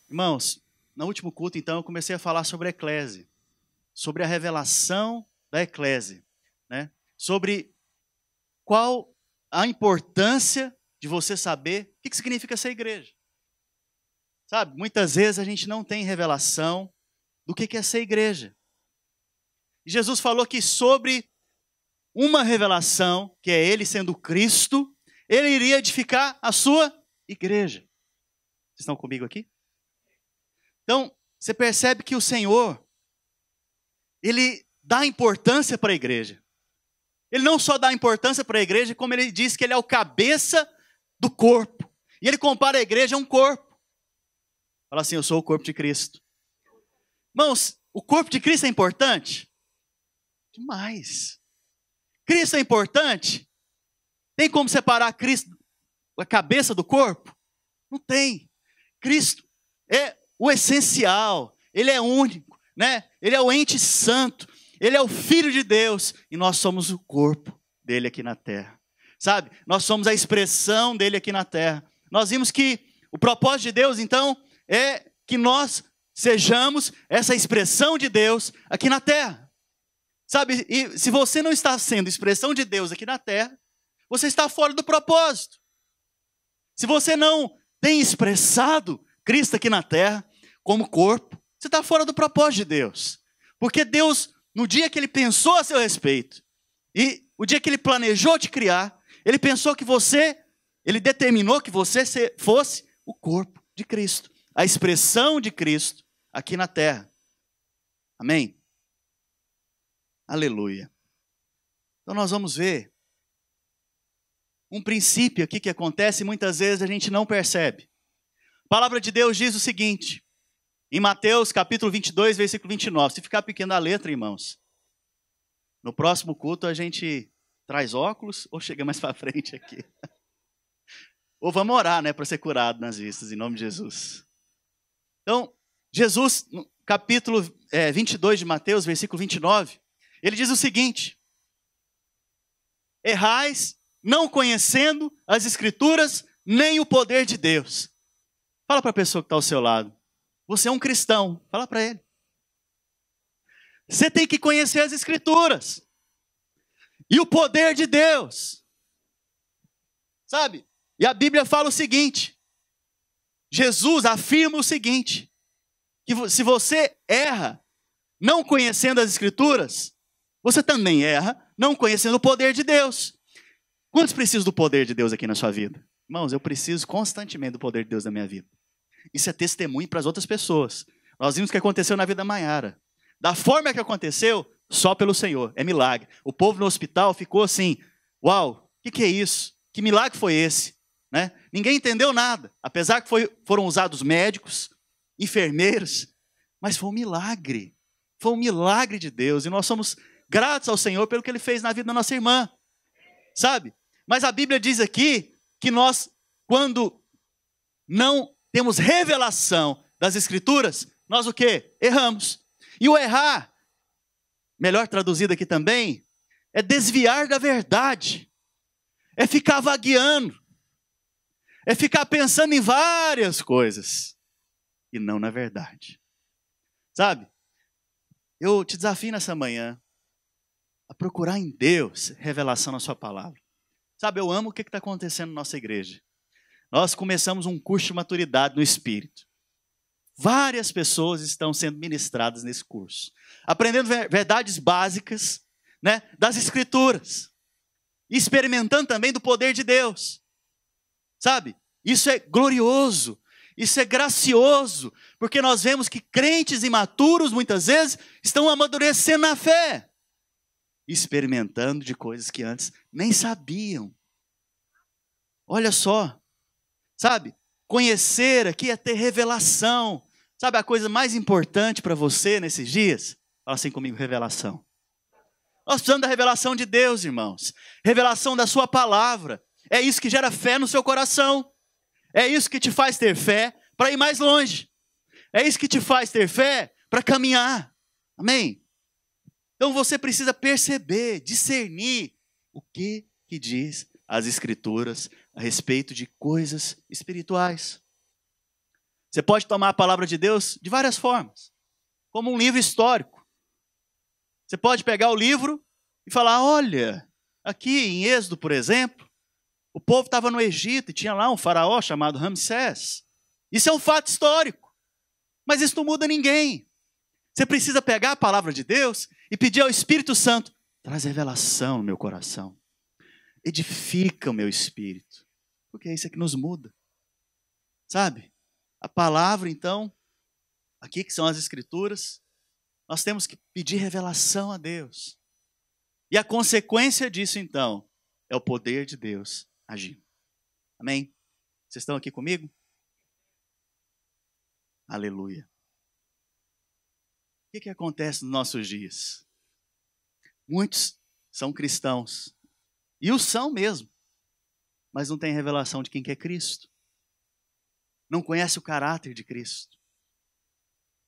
Irmãos, no último culto, então, eu comecei a falar sobre a eclésia, sobre a revelação da eclésia, né? Sobre qual a importância de você saber o que significa ser igreja. Sabe, muitas vezes a gente não tem revelação do que é ser igreja. E Jesus falou que sobre uma revelação, que é Ele sendo Cristo, Ele iria edificar a sua igreja. Vocês estão comigo aqui? Então, você percebe que o Senhor, Ele dá importância para a igreja. Ele não só dá importância para a igreja, como Ele diz que Ele é o cabeça do corpo. E Ele compara a igreja a um corpo. Fala assim, eu sou o corpo de Cristo. Irmãos, o corpo de Cristo é importante? Demais. Cristo é importante? Tem como separar Cristo, a cabeça do corpo? Não tem. Cristo é o essencial. Ele é único, né? Ele é o ente santo. Ele é o Filho de Deus. E nós somos o corpo dele aqui na terra. Sabe? Nós somos a expressão dele aqui na terra. Nós vimos que o propósito de Deus, então, é que nós sejamos essa expressão de Deus aqui na terra. Sabe? E se você não está sendo expressão de Deus aqui na terra, você está fora do propósito. Se você não tem expressado Cristo aqui na terra como corpo, você está fora do propósito de Deus. Porque Deus, no dia que Ele pensou a seu respeito, e o dia que Ele planejou te criar, Ele pensou que Ele determinou que você fosse o corpo de Cristo, a expressão de Cristo aqui na terra. Amém? Aleluia. Então nós vamos ver um princípio aqui que acontece e muitas vezes a gente não percebe. A palavra de Deus diz o seguinte, em Mateus capítulo 22, versículo 29. Se ficar pequena a letra, irmãos, no próximo culto a gente traz óculos ou chega mais para frente aqui? Ou vamos orar, né, para ser curado nas vistas, em nome de Jesus. Então, Jesus, no capítulo 22 de Mateus, versículo 29, ele diz o seguinte: errais não conhecendo as Escrituras nem o poder de Deus. Fala para a pessoa que está ao seu lado. Você é um cristão. Fala para ele. Você tem que conhecer as Escrituras. E o poder de Deus. Sabe? E a Bíblia fala o seguinte. Jesus afirma o seguinte. Que se você erra não conhecendo as Escrituras, você também erra não conhecendo o poder de Deus. Quantos precisam do poder de Deus aqui na sua vida? Irmãos, eu preciso constantemente do poder de Deus na minha vida. Isso é testemunho para as outras pessoas. Nós vimos o que aconteceu na vida da Maiara. Da forma que aconteceu, só pelo Senhor. É milagre. O povo no hospital ficou assim, uau, o que é isso? Que milagre foi esse? Né? Ninguém entendeu nada. Apesar que foram usados médicos, enfermeiros, mas foi um milagre. Foi um milagre de Deus. E nós somos gratos ao Senhor pelo que Ele fez na vida da nossa irmã. Sabe? Mas a Bíblia diz aqui que nós, quando não temos revelação das Escrituras, nós o quê? Erramos. E o errar, melhor traduzido aqui também, é desviar da verdade. É ficar vagueando. É ficar pensando em várias coisas. E não na verdade. Sabe? Eu te desafio nessa manhã a procurar em Deus revelação na sua palavra. Sabe, eu amo o que está acontecendo na nossa igreja. Nós começamos um curso de maturidade no Espírito. Várias pessoas estão sendo ministradas nesse curso. Aprendendo verdades básicas, né, das Escrituras. E experimentando também do poder de Deus. Sabe? Isso é glorioso. Isso é gracioso. Porque nós vemos que crentes imaturos, muitas vezes, estão amadurecendo na fé. Experimentando de coisas que antes nem sabiam. Olha só. Sabe? Conhecer aqui é ter revelação. Sabe a coisa mais importante para você nesses dias? Fala assim comigo, revelação. Nós precisamos da revelação de Deus, irmãos. Revelação da sua palavra. É isso que gera fé no seu coração. É isso que te faz ter fé para ir mais longe. É isso que te faz ter fé para caminhar. Amém? Então você precisa perceber, discernir o que diz as Escrituras a respeito de coisas espirituais. Você pode tomar a palavra de Deus de várias formas, como um livro histórico. Você pode pegar o livro e falar, olha, aqui em Êxodo, por exemplo, o povo estava no Egito e tinha lá um faraó chamado Ramsés. Isso é um fato histórico, mas isso não muda ninguém. Você precisa pegar a palavra de Deus e pedir ao Espírito Santo, traz revelação no meu coração, edifica o meu espírito, porque é isso que nos muda, sabe? A palavra, então, aqui que são as Escrituras, nós temos que pedir revelação a Deus. E a consequência disso, então, é o poder de Deus agindo. Amém? Vocês estão aqui comigo? Aleluia. O que acontece nos nossos dias? Muitos são cristãos, e o são mesmo, mas não têm revelação de quem que é Cristo. Não conhece o caráter de Cristo.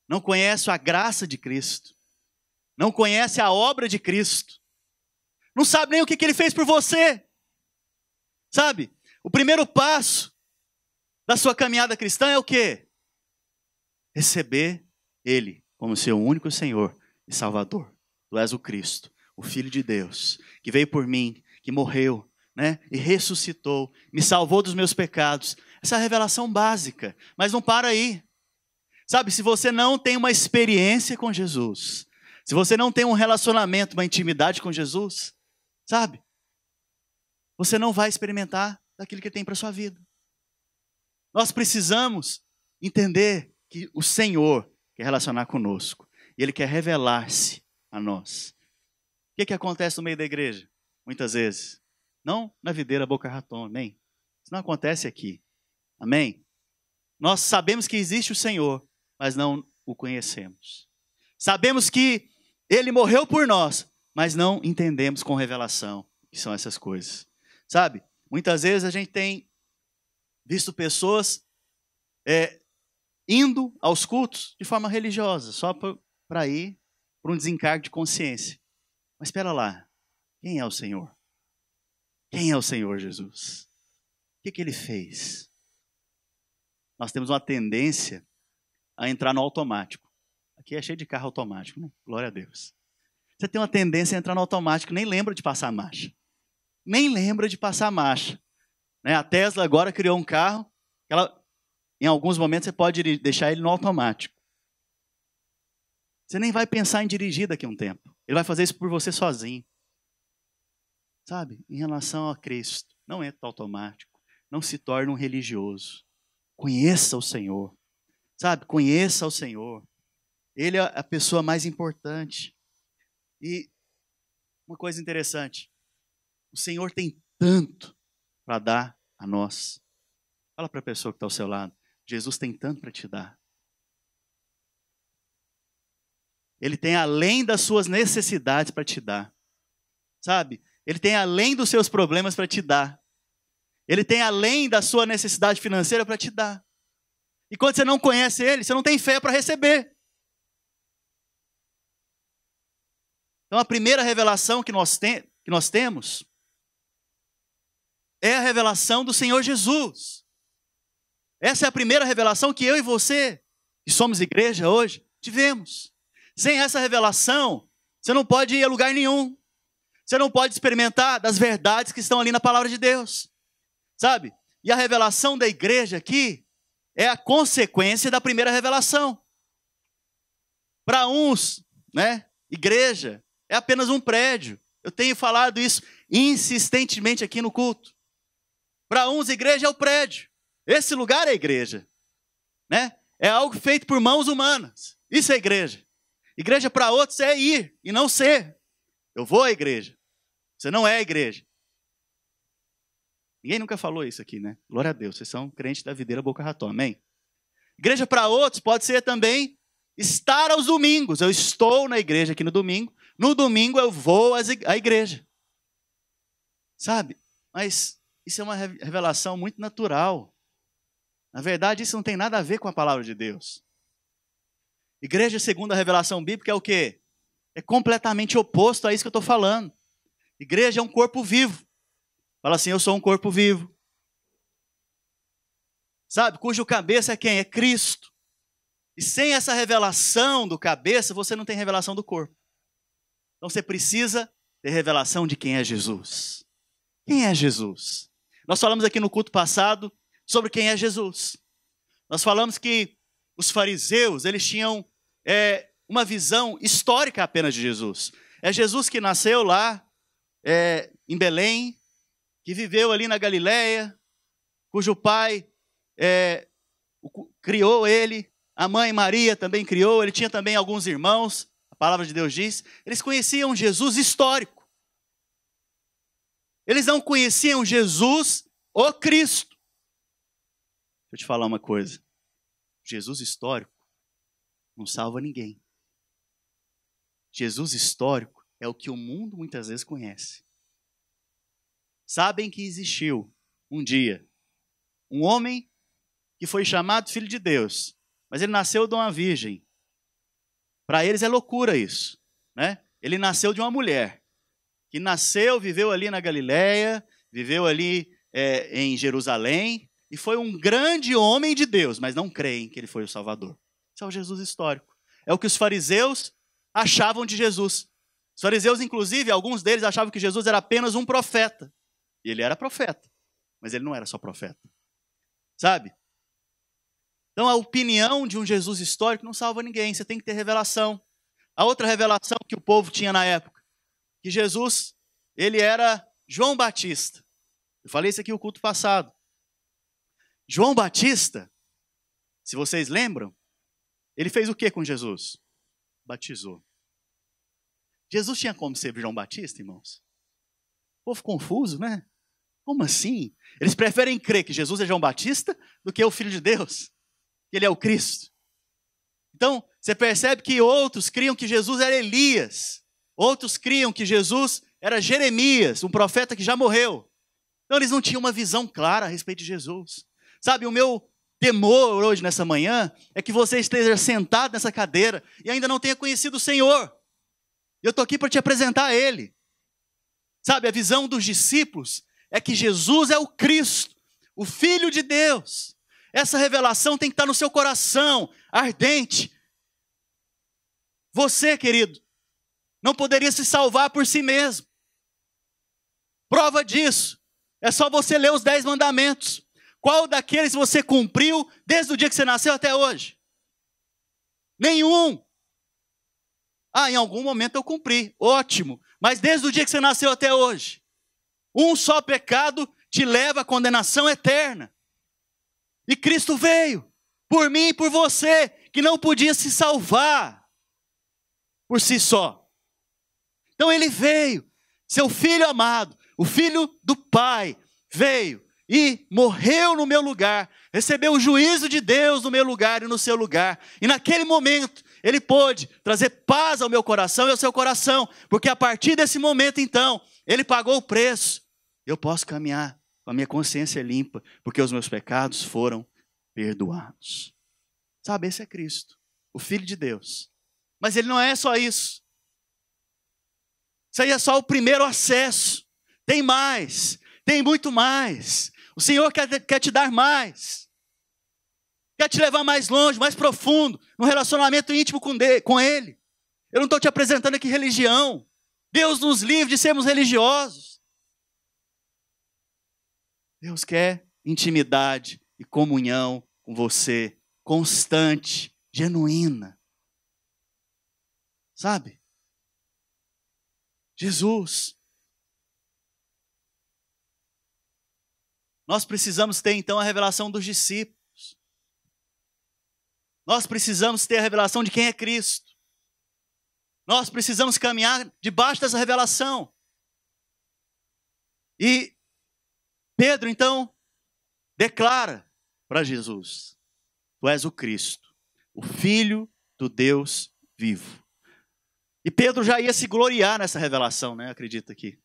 Não conhece a graça de Cristo. Não conhece a obra de Cristo. Não sabe nem o que ele fez por você. Sabe? O primeiro passo da sua caminhada cristã é o quê? Receber Ele como seu único Senhor e Salvador. Tu és o Cristo, o Filho de Deus, que veio por mim, que morreu, né? E ressuscitou, me salvou dos meus pecados. Essa é a revelação básica, mas não para aí. Sabe, se você não tem uma experiência com Jesus, se você não tem um relacionamento, uma intimidade com Jesus, sabe, você não vai experimentar daquilo que Ele tem para a sua vida. Nós precisamos entender que o Senhor quer relacionar conosco, e Ele quer revelar-se a nós. O que acontece no meio da igreja? Muitas vezes, não na videira Boca Raton, amém? Isso não acontece aqui, amém? Nós sabemos que existe o Senhor, mas não o conhecemos. Sabemos que Ele morreu por nós, mas não entendemos com revelação o que são essas coisas. Sabe, muitas vezes a gente tem visto pessoas indo aos cultos de forma religiosa, só para ir para um desencargo de consciência. Mas espera lá, quem é o Senhor? Quem é o Senhor Jesus? O que Ele fez? Nós temos uma tendência a entrar no automático. Aqui é cheio de carro automático, né? Glória a Deus. Você tem uma tendência a entrar no automático, nem lembra de passar a marcha. Nem lembra de passar a marcha. Né? A Tesla agora criou um carro, em alguns momentos você pode deixar ele no automático. Você nem vai pensar em dirigir daqui a um tempo. Ele vai fazer isso por você sozinho. Sabe? Em relação a Cristo, não entra no automático. Não se torne um religioso. Conheça o Senhor. Sabe? Conheça o Senhor. Ele é a pessoa mais importante. E uma coisa interessante. O Senhor tem tanto para dar a nós. Fala para a pessoa que está ao seu lado. Jesus tem tanto para te dar. Ele tem além das suas necessidades para te dar. Sabe? Ele tem além dos seus problemas para te dar. Ele tem além da sua necessidade financeira para te dar. E quando você não conhece Ele, você não tem fé para receber. Então a primeira revelação que nós temos é a revelação do Senhor Jesus. Essa é a primeira revelação que eu e você, que somos igreja hoje, tivemos. Sem essa revelação, você não pode ir a lugar nenhum. Você não pode experimentar das verdades que estão ali na palavra de Deus. Sabe? E a revelação da igreja aqui é a consequência da primeira revelação. Para uns, né, igreja é apenas um prédio. Eu tenho falado isso insistentemente aqui no culto. Para uns, igreja é o prédio. Esse lugar é a igreja. Né? É algo feito por mãos humanas. Isso é igreja. Igreja para outros é ir e não ser. Eu vou à igreja. Você não é a igreja. Ninguém nunca falou isso aqui, né? Glória a Deus. Vocês são crentes da videira Boca Raton, amém? Igreja para outros pode ser também estar aos domingos. Eu estou na igreja aqui no domingo. No domingo eu vou à igreja. Sabe? Mas isso é uma revelação muito natural. Na verdade, isso não tem nada a ver com a palavra de Deus. Igreja segundo a revelação bíblica é o quê? É completamente oposto a isso que eu estou falando. Igreja é um corpo vivo. Fala assim, eu sou um corpo vivo. sabe? Cujo cabeça é quem? É Cristo. E sem essa revelação do cabeça, você não tem revelação do corpo. Então você precisa ter revelação de quem é Jesus. Quem é Jesus? Nós falamos aqui no culto passado sobre quem é Jesus. Nós falamos que os fariseus, eles tinham uma visão histórica apenas de Jesus. É Jesus que nasceu lá em Belém, que viveu ali na Galileia, cujo pai criou ele, a mãe Maria também criou, ele tinha também alguns irmãos, a palavra de Deus diz, eles conheciam Jesus histórico. Eles não conheciam Jesus, o Cristo. Deixa eu te falar uma coisa, Jesus histórico não salva ninguém. Jesus histórico é o que o mundo muitas vezes conhece. Sabem que existiu um dia um homem que foi chamado filho de Deus, mas ele nasceu de uma virgem. Para eles é loucura isso, né? Ele nasceu de uma mulher, que nasceu, viveu ali na Galileia, viveu ali em Jerusalém, e foi um grande homem de Deus, mas não creem que ele foi o Salvador. Esse é o Jesus histórico. É o que os fariseus achavam de Jesus. Os fariseus, inclusive, alguns deles achavam que Jesus era apenas um profeta. E ele era profeta, mas ele não era só profeta. Sabe? Então a opinião de um Jesus histórico não salva ninguém, você tem que ter revelação. A outra revelação que o povo tinha na época, que Jesus, ele era João Batista. Eu falei isso aqui no culto passado. João Batista, se vocês lembram, ele fez o que com Jesus? Batizou. Jesus tinha como ser João Batista, irmãos? Povo confuso, né? Como assim? Eles preferem crer que Jesus é João Batista do que o Filho de Deus, que ele é o Cristo. Então, você percebe que outros criam que Jesus era Elias. Outros criam que Jesus era Jeremias, um profeta que já morreu. Então, eles não tinham uma visão clara a respeito de Jesus. Sabe, o meu temor hoje, nessa manhã, é que você esteja sentado nessa cadeira e ainda não tenha conhecido o Senhor. Eu estou aqui para te apresentar a Ele. Sabe, a visão dos discípulos é que Jesus é o Cristo, o Filho de Deus. Essa revelação tem que estar no seu coração, ardente. Você, querido, não poderia se salvar por si mesmo. Prova disso é só você ler os 10 mandamentos. Qual daqueles você cumpriu desde o dia que você nasceu até hoje? Nenhum. Em algum momento eu cumpri, ótimo. Mas desde o dia que você nasceu até hoje, um só pecado te leva à condenação eterna. E Cristo veio por mim e por você, que não podia se salvar por si só. Então ele veio, seu Filho amado, o Filho do Pai, veio e morreu no meu lugar, recebeu o juízo de Deus no meu lugar e no seu lugar. E naquele momento, ele pôde trazer paz ao meu coração e ao seu coração, porque a partir desse momento, então, ele pagou o preço. Eu posso caminhar com a minha consciência limpa, porque os meus pecados foram perdoados. Sabe, esse é Cristo, o Filho de Deus. Mas ele não é só isso. Isso aí é só o primeiro acesso. Tem mais, tem muito mais. O Senhor quer te dar mais. Quer te levar mais longe, mais profundo, num relacionamento íntimo com Ele. Eu não estou te apresentando aqui religião. Deus nos livre de sermos religiosos. Deus quer intimidade e comunhão com você, constante, genuína. Sabe? Jesus. Nós precisamos ter então a revelação dos discípulos. Nós precisamos ter a revelação de quem é Cristo. Nós precisamos caminhar debaixo dessa revelação. E Pedro, então, declara para Jesus: Tu és o Cristo, o Filho do Deus vivo. E Pedro já ia se gloriar nessa revelação, né? Acredita aqui.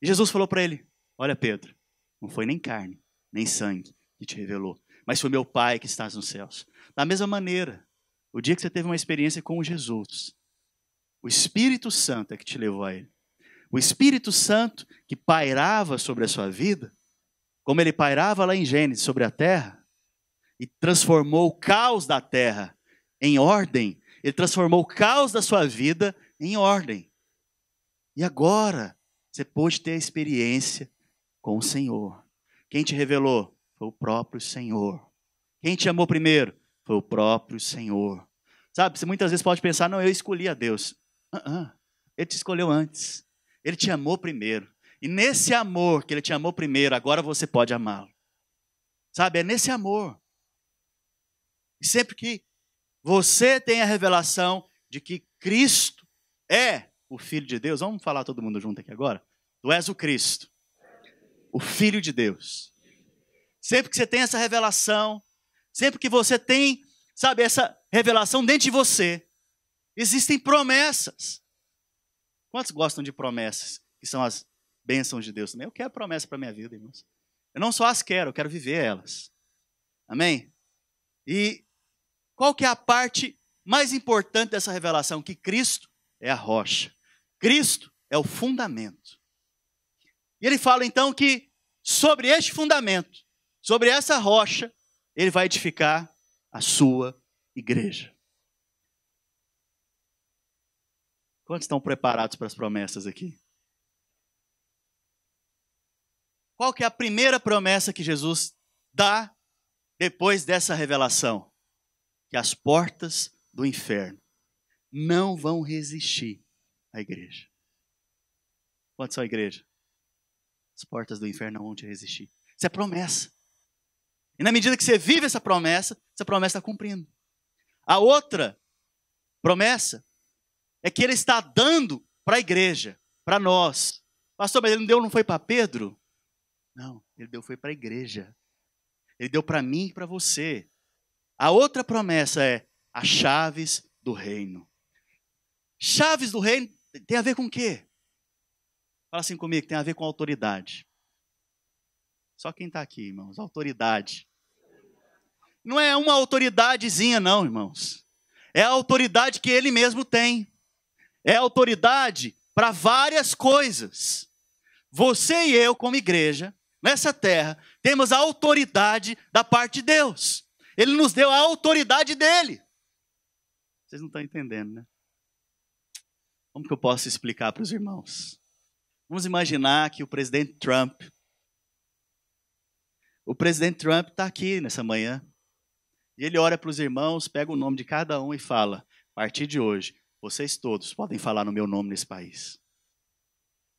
E Jesus falou para ele: Olha, Pedro, não foi nem carne, nem sangue que te revelou, mas foi meu Pai que estás nos céus. Da mesma maneira, o dia que você teve uma experiência com Jesus, o Espírito Santo é que te levou a Ele. O Espírito Santo que pairava sobre a sua vida, como ele pairava lá em Gênesis sobre a terra, e transformou o caos da terra em ordem, ele transformou o caos da sua vida em ordem. E agora, você pôde ter a experiência com o Senhor. Quem te revelou? Foi o próprio Senhor. Quem te amou primeiro? Foi o próprio Senhor. Sabe, você muitas vezes pode pensar, não, eu escolhi a Deus. Ele te escolheu antes. Ele te amou primeiro. E nesse amor que ele te amou primeiro, agora você pode amá-lo. Sabe, é nesse amor. E sempre que você tem a revelação de que Cristo é o Filho de Deus, vamos falar todo mundo junto aqui agora? Tu és o Cristo, o Filho de Deus. Sempre que você tem essa revelação, sempre que você tem, sabe, essa revelação dentro de você, existem promessas. Quantos gostam de promessas, que são as bênçãos de Deus também? Eu quero promessa para a minha vida, irmãos. Eu não só as quero, eu quero viver elas. Amém? E qual que é a parte mais importante dessa revelação? Que Cristo é a rocha. Cristo é o fundamento. E ele fala então que sobre este fundamento, sobre essa rocha, ele vai edificar a sua igreja. Quantos estão preparados para as promessas aqui? Qual que é a primeira promessa que Jesus dá depois dessa revelação? Que as portas do inferno não vão resistir à igreja. Quantos são a igreja? As portas do inferno não vão te resistir. Isso é promessa. E na medida que você vive essa promessa está cumprindo. A outra promessa é que ele está dando para a igreja, para nós. Pastor, mas ele não deu, não foi para Pedro? Não, ele deu foi para a igreja. Ele deu para mim e para você. A outra promessa é as chaves do reino. Chaves do reino tem a ver com o quê? Fala assim comigo, tem a ver com autoridade. Só quem está aqui, irmãos, autoridade. Não é uma autoridadezinha não, irmãos. É a autoridade que ele mesmo tem. É autoridade para várias coisas. Você e eu, como igreja, nessa terra, temos a autoridade da parte de Deus. Ele nos deu a autoridade dele. Vocês não estão entendendo, né? Como que eu posso explicar para os irmãos? Vamos imaginar que o presidente Trump está aqui nessa manhã. E ele ora para os irmãos, pega o nome de cada um e fala, a partir de hoje, vocês todos podem falar no meu nome nesse país.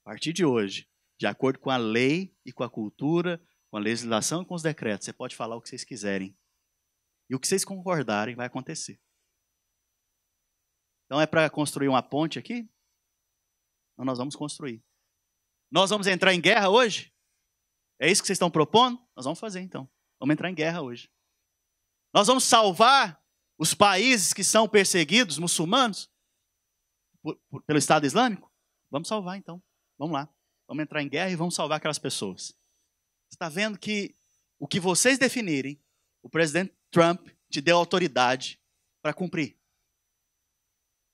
A partir de hoje, de acordo com a lei e com a cultura, com a legislação e com os decretos, você pode falar o que vocês quiserem. E o que vocês concordarem vai acontecer. Então é para construir uma ponte aqui? Então nós vamos construir. Nós vamos entrar em guerra hoje? É isso que vocês estão propondo? Nós vamos fazer então. Vamos entrar em guerra hoje. Nós vamos salvar os países que são perseguidos, muçulmanos, pelo Estado Islâmico? Vamos salvar então. Vamos lá. Vamos entrar em guerra e vamos salvar aquelas pessoas. Você está vendo que o que vocês definirem, o presidente Trump te deu autoridade para cumprir.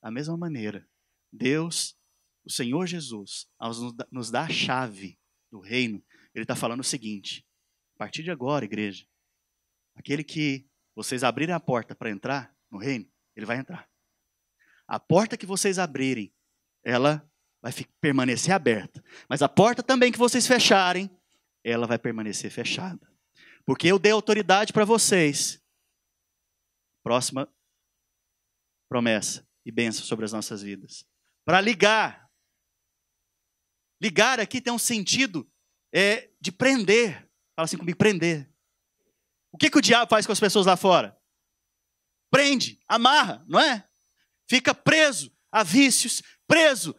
Da mesma maneira, Deus, o Senhor Jesus, ao nos dar a chave do reino, ele está falando o seguinte, a partir de agora, igreja, aquele que vocês abrirem a porta para entrar no reino, ele vai entrar. A porta que vocês abrirem, ela vai permanecer aberta. Mas a porta também que vocês fecharem, ela vai permanecer fechada. Porque eu dei autoridade para vocês. Próxima promessa e bênção sobre as nossas vidas. Para ligar. Ligar aqui tem um sentido de prender. Fala assim comigo, prender. O que o diabo faz com as pessoas lá fora? Prende, amarra, não é? Fica preso a vícios, preso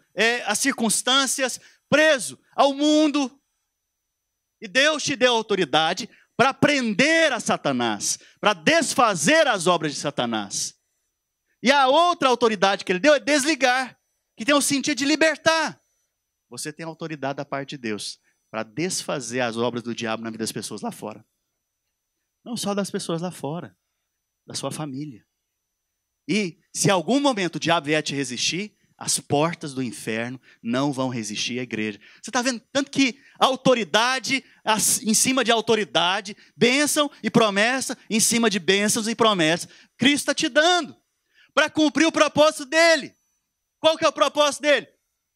a circunstâncias, preso ao mundo. E Deus te deu autoridade para prender a Satanás, para desfazer as obras de Satanás. E a outra autoridade que ele deu é desligar, que tem o sentido de libertar. Você tem autoridade da parte de Deus para desfazer as obras do diabo na vida das pessoas lá fora. Não só das pessoas lá fora, da sua família. E se em algum momento o diabo vier te resistir, as portas do inferno não vão resistir à igreja. Você está vendo? Tanto que autoridade em cima de autoridade, bênção e promessa em cima de bênçãos e promessas. Cristo está te dando para cumprir o propósito dele. Qual que é o propósito dele?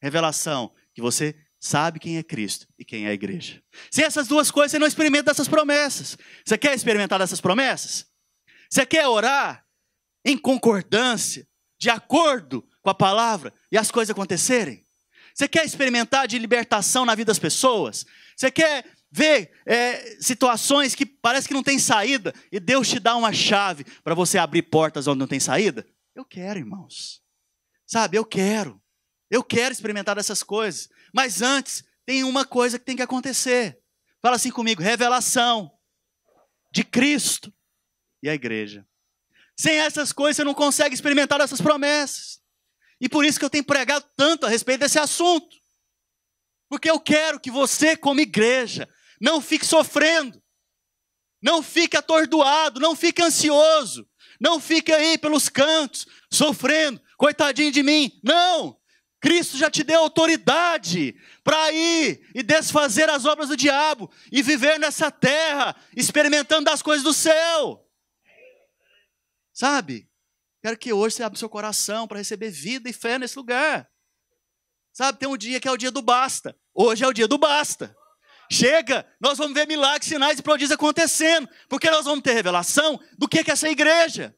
Revelação, que você sabe quem é Cristo e quem é a igreja. Sem essas duas coisas, você não experimenta essas promessas. Você quer experimentar dessas promessas? Você quer orar em concordância, de acordo com a palavra e as coisas acontecerem? Você quer experimentar de libertação na vida das pessoas? Você quer ver situações que parece que não tem saída e Deus te dá uma chave para você abrir portas onde não tem saída? Eu quero, irmãos. Sabe, eu quero experimentar dessas coisas. Mas antes, tem uma coisa que tem que acontecer. Fala assim comigo: revelação de Cristo e a igreja. Sem essas coisas, você não consegue experimentar essas promessas. E por isso que eu tenho pregado tanto a respeito desse assunto. Porque eu quero que você, como igreja, não fique sofrendo. Não fique atordoado, não fique ansioso. Não fique aí pelos cantos, sofrendo. Coitadinho de mim. Não! Cristo já te deu autoridade para ir e desfazer as obras do diabo e viver nessa terra, experimentando as coisas do céu. Sabe? Quero que hoje você abra o seu coração para receber vida e fé nesse lugar. Sabe, tem um dia que é o dia do basta. Hoje é o dia do basta. Chega, nós vamos ver milagres, sinais e prodígios acontecendo, porque nós vamos ter revelação do que é essa igreja.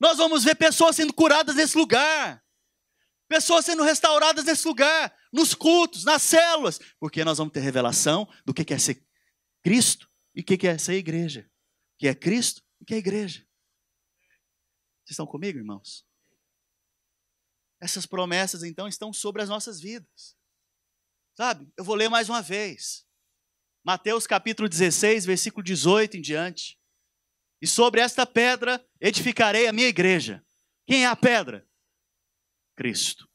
Nós vamos ver pessoas sendo curadas nesse lugar. Pessoas sendo restauradas nesse lugar, nos cultos, nas células, porque nós vamos ter revelação do que é ser Cristo e o que é ser igreja. O que é Cristo e o que é igreja. Vocês estão comigo, irmãos? Essas promessas, então, estão sobre as nossas vidas. Sabe? Eu vou ler mais uma vez. Mateus capítulo 16, versículo 18 em diante. E sobre esta pedra edificarei a minha igreja. Quem é a pedra? Cristo.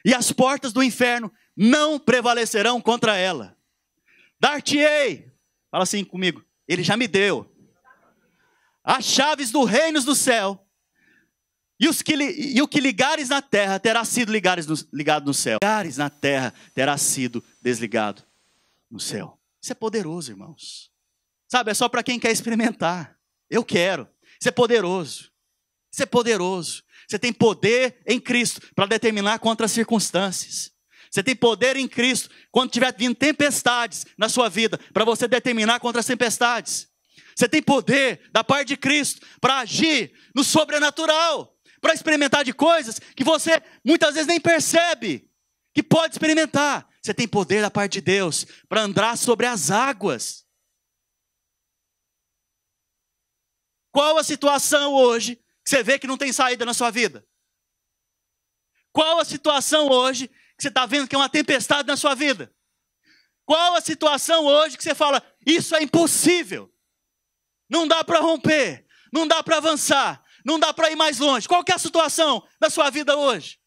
E as portas do inferno não prevalecerão contra ela. Dar-te-ei, fala assim comigo, ele já me deu as chaves do reino do céu, e o que ligares na terra terá sido ligado no céu. Ligares na terra terá sido desligado no céu. Isso é poderoso, irmãos. Sabe, é só para quem quer experimentar. Eu quero. Isso é poderoso. Isso é poderoso. Você tem poder em Cristo para determinar contra as circunstâncias. Você tem poder em Cristo quando tiver vindo tempestades na sua vida, para você determinar contra as tempestades. Você tem poder da parte de Cristo para agir no sobrenatural, para experimentar de coisas que você muitas vezes nem percebe que pode experimentar. Você tem poder da parte de Deus para andar sobre as águas. Qual a situação hoje que você vê que não tem saída na sua vida? Qual a situação hoje que você está vendo que é uma tempestade na sua vida? Qual a situação hoje que você fala, isso é impossível? Não dá para romper, não dá para avançar, não dá para ir mais longe. Qual que é a situação da sua vida hoje?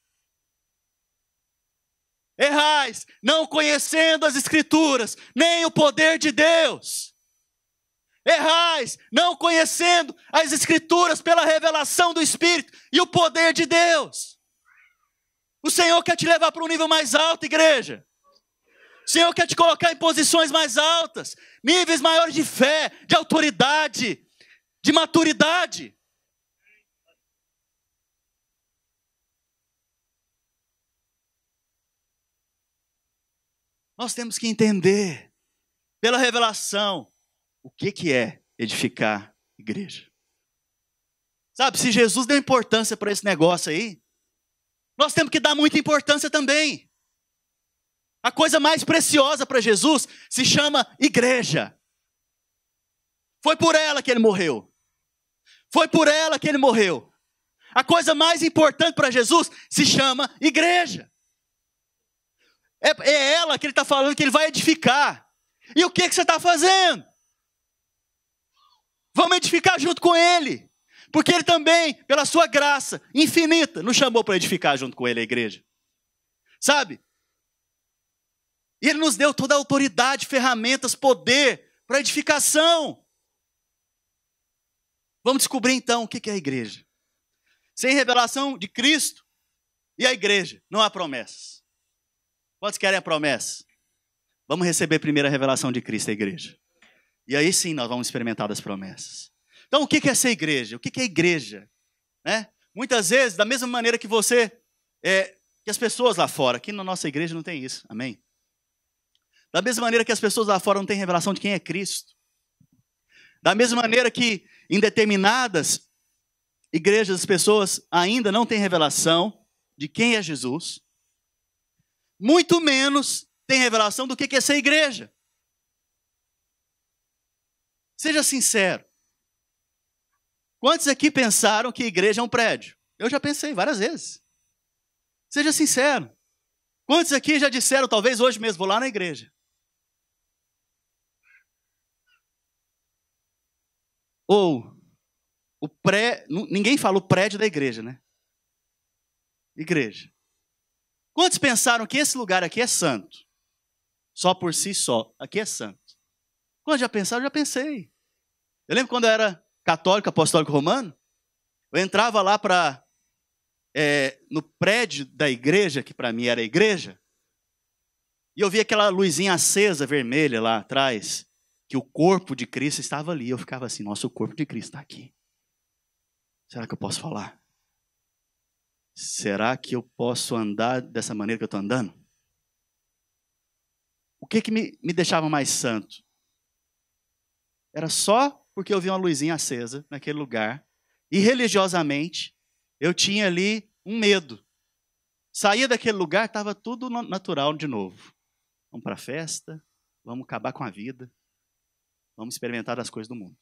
Errais, não conhecendo as Escrituras, nem o poder de Deus. Errais, não conhecendo as Escrituras pela revelação do Espírito e o poder de Deus. O Senhor quer te levar para um nível mais alto, igreja. O Senhor quer te colocar em posições mais altas, níveis maiores de fé, de autoridade, de maturidade. Nós temos que entender, pela revelação, o que é edificar igreja. Sabe, se Jesus deu importância para esse negócio aí, nós temos que dar muita importância também. A coisa mais preciosa para Jesus se chama igreja. Foi por ela que ele morreu. Foi por ela que ele morreu. A coisa mais importante para Jesus se chama igreja. É ela que ele está falando que ele vai edificar. E o que você está fazendo? Vamos edificar junto com ele. Porque ele também, pela sua graça infinita, nos chamou para edificar junto com ele a igreja. Sabe? E ele nos deu toda a autoridade, ferramentas, poder para edificação. Vamos descobrir então o que é a igreja. Sem revelação de Cristo, E a igreja? Não há promessas. Quantos querem a promessa? Vamos receber primeiro a revelação de Cristo, a igreja. E aí sim nós vamos experimentar das promessas. Então o que é ser igreja? O que é igreja? Né? Muitas vezes, da mesma maneira que que as pessoas lá fora, aqui na nossa igreja não tem isso, amém? Da mesma maneira que as pessoas lá fora não têm revelação de quem é Cristo. Da mesma maneira que em determinadas igrejas as pessoas ainda não têm revelação de quem é Jesus, muito menos tem revelação do que é ser igreja. Seja sincero. Quantos aqui pensaram que igreja é um prédio? Eu já pensei várias vezes. Seja sincero. Quantos aqui já disseram, talvez hoje mesmo, vou lá na igreja? Ou, ninguém fala o prédio da igreja, né? Igreja. Quantos pensaram que esse lugar aqui é santo? Só por si só, aqui é santo. Quantos já pensaram? Já pensei. Eu lembro quando eu era católico, apostólico romano, eu entrava lá no prédio da igreja, que para mim era a igreja, e eu via aquela luzinha acesa, vermelha lá atrás, que o corpo de Cristo estava ali. Eu ficava assim, nossa, o corpo de Cristo está aqui. Será que eu posso falar? Será que eu posso andar dessa maneira que eu estou andando? O que me deixava mais santo? Era só porque eu vi uma luzinha acesa naquele lugar. E religiosamente, eu tinha ali um medo. Saía daquele lugar, estava tudo natural de novo. Vamos para a festa, vamos acabar com a vida, vamos experimentar as coisas do mundo.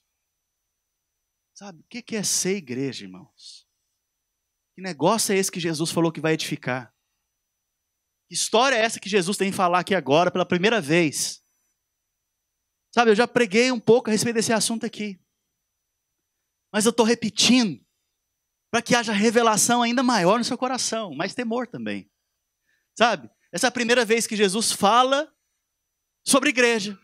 Sabe, o que é ser igreja, irmãos? Que negócio é esse que Jesus falou que vai edificar? Que história é essa que Jesus tem que falar aqui agora pela primeira vez? Sabe, eu já preguei um pouco a respeito desse assunto aqui. Mas eu estou repetindo para que haja revelação ainda maior no seu coração, mais temor também. Sabe, essa é a primeira vez que Jesus fala sobre igreja.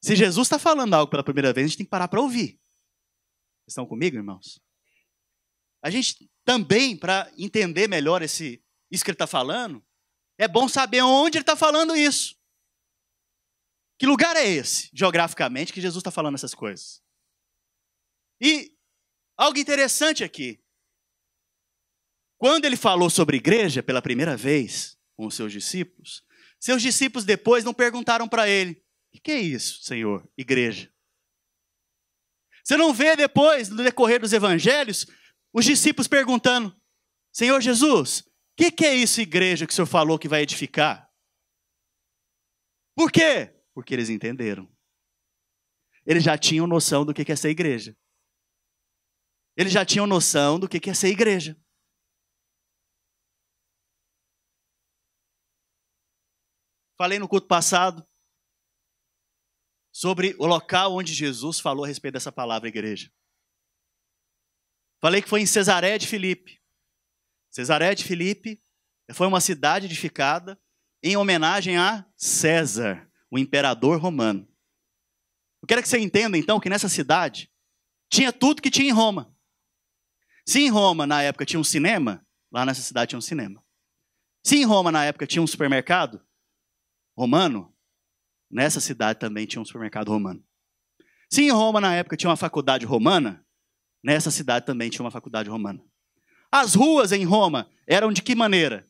Se Jesus está falando algo pela primeira vez, a gente tem que parar para ouvir. Vocês estão comigo, irmãos? A gente também, para entender melhor isso que ele está falando, é bom saber onde ele está falando isso. Que lugar é esse, geograficamente, que Jesus está falando essas coisas? E algo interessante aqui. Quando ele falou sobre igreja pela primeira vez com os seus discípulos depois não perguntaram para ele, o que é isso, Senhor, igreja? Você não vê depois, no decorrer dos evangelhos, os discípulos perguntando, Senhor Jesus, o que é isso, igreja, que o Senhor falou que vai edificar? Por quê? Porque eles entenderam. Eles já tinham noção do que é ser igreja. Eles já tinham noção do que é ser igreja. Falei no culto passado sobre o local onde Jesus falou a respeito dessa palavra igreja. Falei que foi em Cesareia de Filipe. Cesareia de Filipe foi uma cidade edificada em homenagem a César, o imperador romano. Eu quero que você entenda, então, que nessa cidade tinha tudo que tinha em Roma. Se em Roma, na época, tinha um cinema, lá nessa cidade tinha um cinema. Se em Roma, na época, tinha um supermercado romano, nessa cidade também tinha um supermercado romano. Se em Roma, na época, tinha uma faculdade romana, nessa cidade também tinha uma faculdade romana. As ruas em Roma eram de que maneira?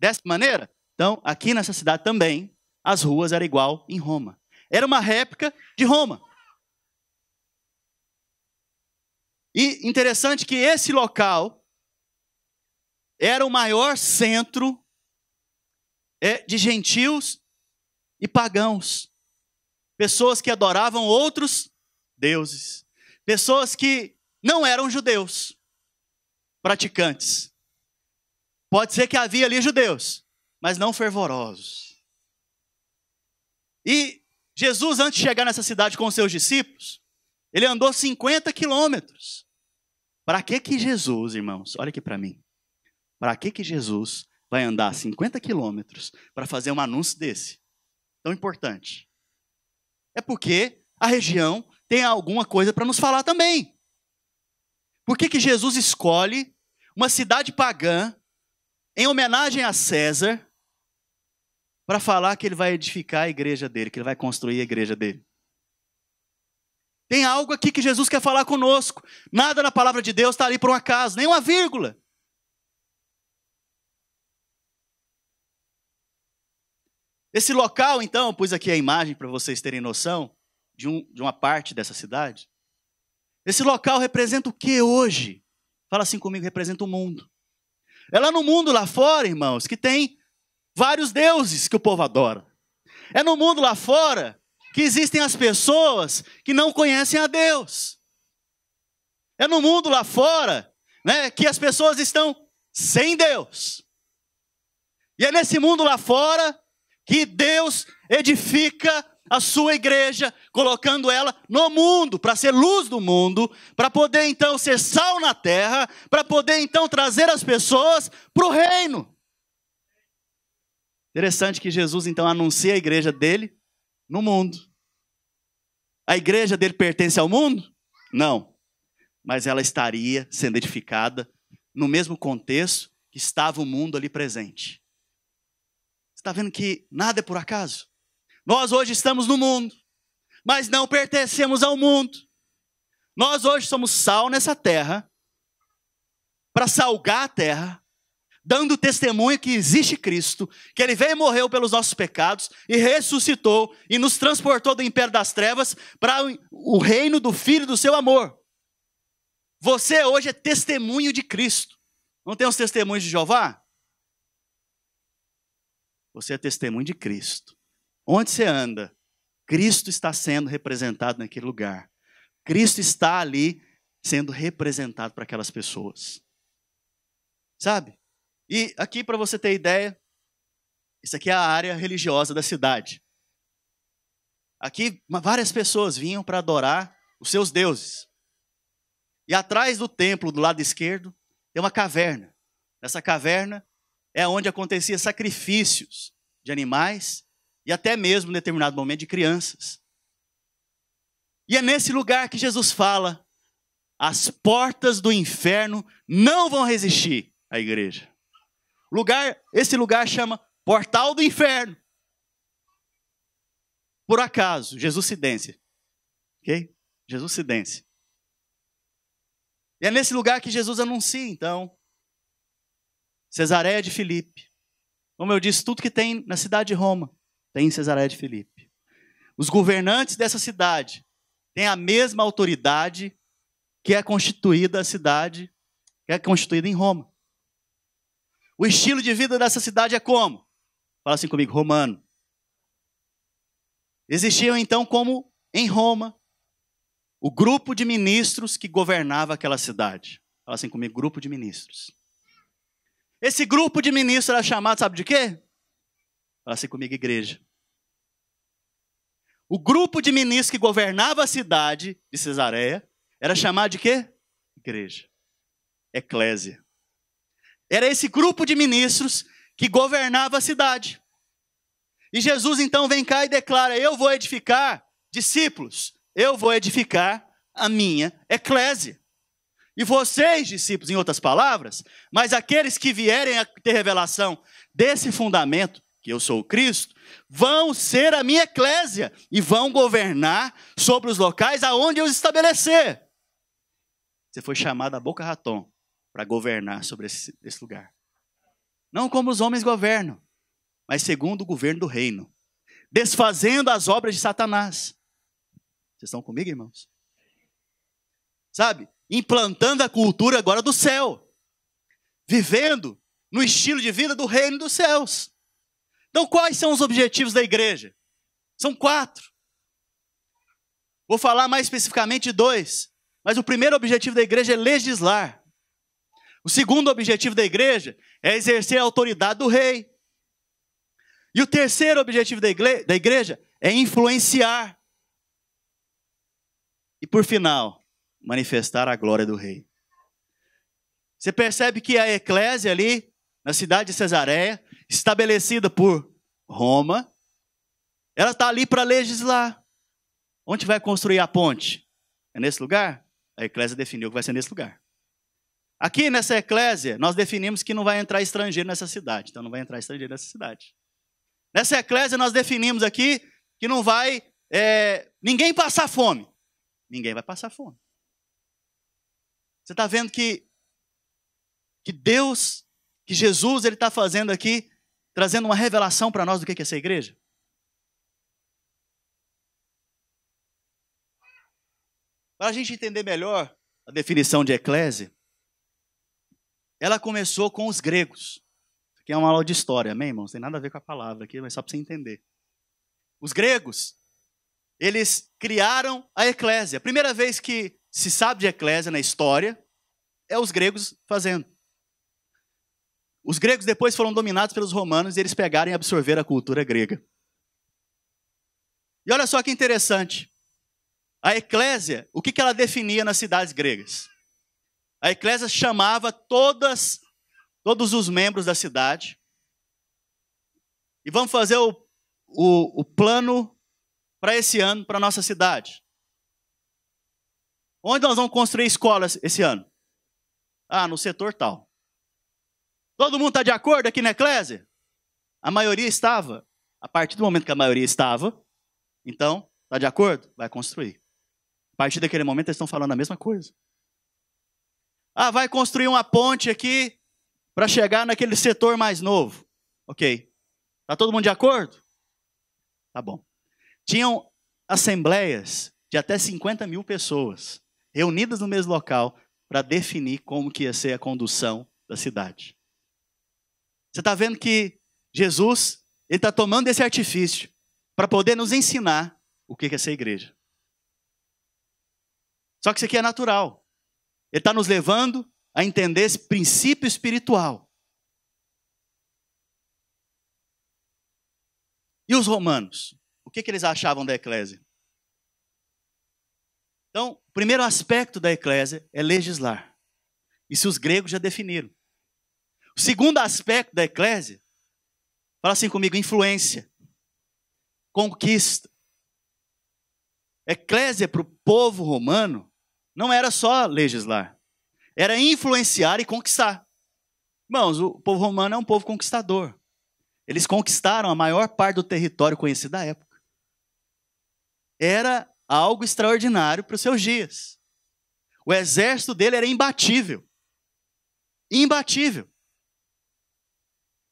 Dessa maneira? Então, aqui nessa cidade também, as ruas eram igual em Roma. Era uma réplica de Roma. E interessante que esse local era o maior centro de gentios e pagãos. Pessoas que adoravam outros deuses. Pessoas que não eram judeus, praticantes. Pode ser que havia ali judeus, mas não fervorosos. E Jesus, antes de chegar nessa cidade com os seus discípulos, ele andou 50 quilômetros. Para que Jesus, irmãos, olha aqui para mim. Para que Jesus vai andar 50 quilômetros para fazer um anúncio desse? Tão importante. É porque a região tem alguma coisa para nos falar também. Por que Jesus escolhe uma cidade pagã em homenagem a César, para falar que ele vai edificar a igreja dele, que ele vai construir a igreja dele. Tem algo aqui que Jesus quer falar conosco. Nada na palavra de Deus está ali por um acaso, nem uma vírgula. Esse local, então, eu pus aqui a imagem para vocês terem noção de uma parte dessa cidade. Esse local representa o que hoje? Fala assim comigo, representa o mundo. É lá no mundo lá fora, irmãos, que tem vários deuses que o povo adora. É no mundo lá fora que existem as pessoas que não conhecem a Deus. É no mundo lá fora, né, que as pessoas estão sem Deus. E é nesse mundo lá fora que Deus edifica a sua igreja, colocando ela no mundo, para ser luz do mundo, para poder então ser sal na terra, para poder então trazer as pessoas para o reino. Interessante que Jesus então anuncia a igreja dele no mundo. A igreja dele pertence ao mundo? Não. Mas ela estaria sendo edificada no mesmo contexto que estava o mundo ali presente. Você está vendo que nada é por acaso? Nós hoje estamos no mundo, mas não pertencemos ao mundo. Nós hoje somos sal nessa terra, para salgar a terra, dando testemunho que existe Cristo, que Ele veio e morreu pelos nossos pecados, e ressuscitou, e nos transportou do império das trevas para o reino do Filho do seu amor. Você hoje é testemunho de Cristo. Não tem os testemunhos de Jeová? Você é testemunho de Cristo. Onde você anda, Cristo está sendo representado naquele lugar. Cristo está ali sendo representado para aquelas pessoas. Sabe? E aqui, para você ter ideia, isso aqui é a área religiosa da cidade. Aqui, várias pessoas vinham para adorar os seus deuses. E atrás do templo, do lado esquerdo, tem uma caverna. Essa caverna é onde acontecia sacrifícios de animais e até mesmo, em determinado momento, de crianças. E é nesse lugar que Jesus fala: as portas do inferno não vão resistir à igreja. Esse lugar chama Portal do Inferno. Por acaso, Jesuscidência. Ok? Jesuscidência. E é nesse lugar que Jesus anuncia, então, Cesareia de Filipe. Como eu disse, tudo que tem na cidade de Roma tem em Cesareia de Filipe. Os governantes dessa cidade têm a mesma autoridade que é constituída a cidade, que é constituída em Roma. O estilo de vida dessa cidade é como? Fala assim comigo, romano. Existiam então, como em Roma, o grupo de ministros que governava aquela cidade. Fala assim comigo, grupo de ministros. Esse grupo de ministros era chamado, sabe de quê? Fala assim comigo, igreja. O grupo de ministros que governava a cidade de Cesareia era chamado de quê? Igreja. Eclésia. Era esse grupo de ministros que governava a cidade. E Jesus então vem cá e declara: eu vou edificar discípulos, eu vou edificar a minha eclésia. E vocês, discípulos, em outras palavras, mas aqueles que vierem a ter revelação desse fundamento, que eu sou o Cristo, vão ser a minha eclésia e vão governar sobre os locais aonde eu os estabelecer. Você foi chamado a Boca Raton para governar sobre esse lugar. Não como os homens governam, mas segundo o governo do reino, desfazendo as obras de Satanás. Vocês estão comigo, irmãos? Sabe? Implantando a cultura agora do céu. Vivendo no estilo de vida do reino dos céus. Então, quais são os objetivos da igreja? São 4. Vou falar mais especificamente de 2. Mas o primeiro objetivo da igreja é legislar. O segundo objetivo da igreja é exercer a autoridade do rei. E o terceiro objetivo da igreja é influenciar. E por final, manifestar a glória do rei. Você percebe que a eclésia ali, na cidade de Cesareia, estabelecida por Roma, ela está ali para legislar. Onde vai construir a ponte? É nesse lugar? A eclésia definiu que vai ser nesse lugar. Aqui nessa eclésia, nós definimos que não vai entrar estrangeiro nessa cidade. Então não vai entrar estrangeiro nessa cidade. Nessa eclésia, nós definimos aqui que não vai ninguém passar fome. Ninguém vai passar fome. Você está vendo que Deus, que Jesus, Ele está fazendo aqui, trazendo uma revelação para nós do que é essa igreja? Para a gente entender melhor a definição de eclésia, ela começou com os gregos. Isso aqui é uma aula de história, amém, irmãos? Tem nada a ver com a palavra aqui, mas só para você entender. Os gregos, eles criaram a eclésia. A primeira vez que se sabe de eclésia na história é os gregos fazendo. Os gregos depois foram dominados pelos romanos e eles pegaram e absorveram a cultura grega. E olha só que interessante. A eclésia, o que ela definia nas cidades gregas? A eclésia chamava todos os membros da cidade. E vamos fazer o plano para esse ano, para a nossa cidade. Onde nós vamos construir escolas esse ano? Ah, no setor tal. Todo mundo está de acordo aqui na eclésia? A maioria estava. A partir do momento que a maioria estava, então, está de acordo? Vai construir. A partir daquele momento, eles estão falando a mesma coisa. Ah, vai construir uma ponte aqui para chegar naquele setor mais novo. Ok. Está todo mundo de acordo? Tá bom. Tinham assembleias de até 50 mil pessoas reunidas no mesmo local para definir como que ia ser a condução da cidade. Você está vendo que Jesus, ele está tomando esse artifício para poder nos ensinar o que é ser igreja. Só que isso aqui é natural. Ele está nos levando a entender esse princípio espiritual. E os romanos? O que eles achavam da eclésia? Então, o primeiro aspecto da eclésia é legislar. Isso os gregos já definiram. O segundo aspecto da eclésia, fala assim comigo, influência, conquista. Eclésia para o povo romano não era só legislar, era influenciar e conquistar. Irmãos, o povo romano é um povo conquistador. Eles conquistaram a maior parte do território conhecido da época. Era algo extraordinário para os seus dias. O exército dele era imbatível. Imbatível.